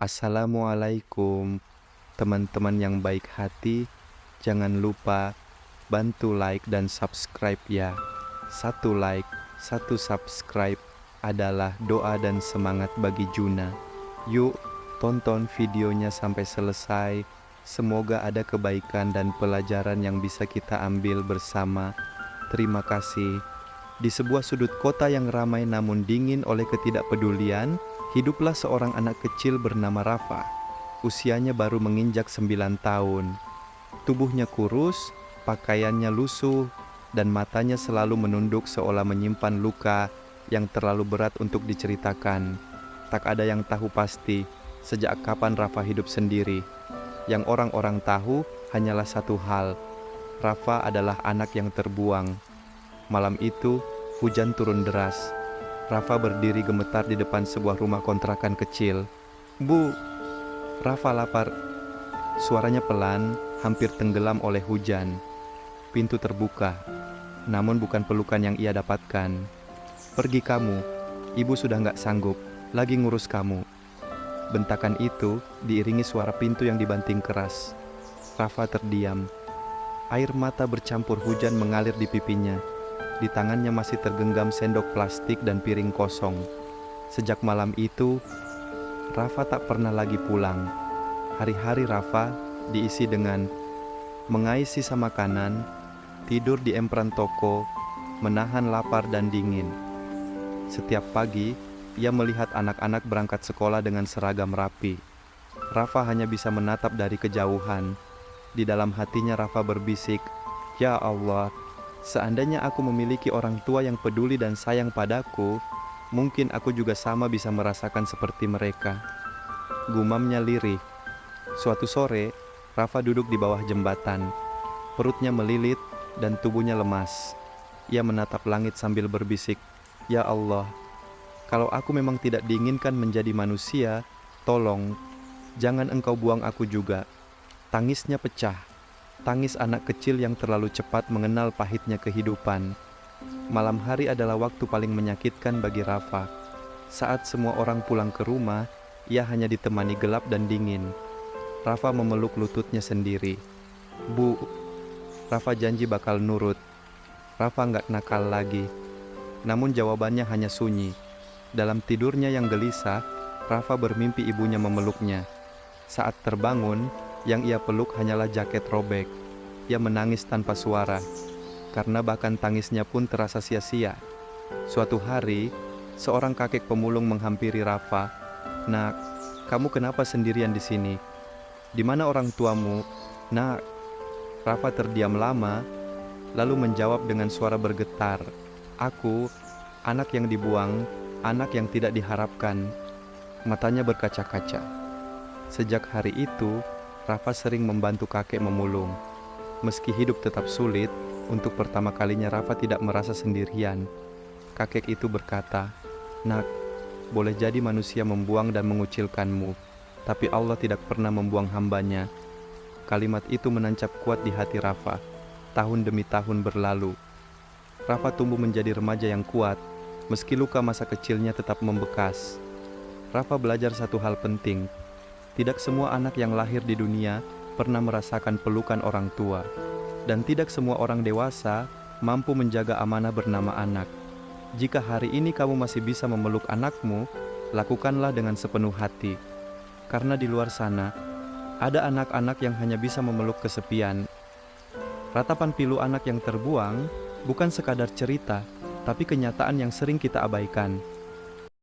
Assalamualaikum, teman-teman yang baik hati. Jangan lupa bantu like dan subscribe ya. Satu like, satu subscribe adalah doa dan semangat bagi Juna. Yuk, tonton videonya sampai selesai. Semoga ada kebaikan dan pelajaran yang bisa kita ambil bersama. Terima kasih. Di sebuah sudut kota yang ramai namun dingin oleh ketidakpedulian, hiduplah seorang anak kecil bernama Rafa. Usianya baru menginjak 9 tahun. Tubuhnya kurus, pakaiannya lusuh, dan matanya selalu menunduk seolah menyimpan luka yang terlalu berat untuk diceritakan. Tak ada yang tahu pasti sejak kapan Rafa hidup sendiri. Yang orang-orang tahu hanyalah satu hal, Rafa adalah anak yang terbuang. Malam itu, hujan turun deras. Rafa berdiri gemetar di depan sebuah rumah kontrakan kecil. "Bu, Rafa lapar." Suaranya pelan, hampir tenggelam oleh hujan. Pintu terbuka, namun bukan pelukan yang ia dapatkan. "Pergi kamu, ibu sudah nggak sanggup, lagi ngurus kamu." Bentakan itu diiringi suara pintu yang dibanting keras. Rafa terdiam. Air mata bercampur hujan mengalir di pipinya. Di tangannya masih tergenggam sendok plastik dan piring kosong. Sejak malam itu, Rafa tak pernah lagi pulang. Hari-hari Rafa diisi dengan mengais sisa makanan, tidur di empran toko, menahan lapar dan dingin. Setiap pagi, ia melihat anak-anak berangkat sekolah dengan seragam rapi. Rafa hanya bisa menatap dari kejauhan. Di dalam hatinya Rafa berbisik, "Ya Allah, seandainya aku memiliki orang tua yang peduli dan sayang padaku, mungkin aku juga sama bisa merasakan seperti mereka." Gumamnya lirih. Suatu sore, Rafa duduk di bawah jembatan. Perutnya melilit dan tubuhnya lemas. Ia menatap langit sambil berbisik, "Ya Allah, kalau aku memang tidak diinginkan menjadi manusia, tolong, jangan Engkau buang aku juga." Tangisnya pecah. Tangis anak kecil yang terlalu cepat mengenal pahitnya kehidupan. Malam hari adalah waktu paling menyakitkan bagi Rafa. Saat semua orang pulang ke rumah, ia hanya ditemani gelap dan dingin. Rafa memeluk lututnya sendiri. "Bu." Rafa janji bakal nurut. Rafa nggak nakal lagi. Namun jawabannya hanya sunyi. Dalam tidurnya yang gelisah, Rafa bermimpi ibunya memeluknya. Saat terbangun, yang ia peluk hanyalah jaket robek. Ia menangis tanpa suara, karena bahkan tangisnya pun terasa sia-sia. Suatu hari, seorang kakek pemulung menghampiri Rafa. "Nak, kamu kenapa sendirian di sini? Di mana orang tuamu, Nak?" Rafa terdiam lama, lalu menjawab dengan suara bergetar, "Aku, anak yang dibuang, anak yang tidak diharapkan." Matanya berkaca-kaca. Sejak hari itu, Rafa sering membantu kakek memulung. Meski hidup tetap sulit, untuk pertama kalinya Rafa tidak merasa sendirian. Kakek itu berkata, "Nak, boleh jadi manusia membuang dan mengucilkanmu, tapi Allah tidak pernah membuang hambanya." Kalimat itu menancap kuat di hati Rafa. Tahun demi tahun berlalu. Rafa tumbuh menjadi remaja yang kuat, meski luka masa kecilnya tetap membekas. Rafa belajar satu hal penting. Tidak semua anak yang lahir di dunia pernah merasakan pelukan orang tua. Dan tidak semua orang dewasa mampu menjaga amanah bernama anak. Jika hari ini kamu masih bisa memeluk anakmu, lakukanlah dengan sepenuh hati. Karena di luar sana, ada anak-anak yang hanya bisa memeluk kesepian. Ratapan pilu anak yang terbuang bukan sekadar cerita, tapi kenyataan yang sering kita abaikan.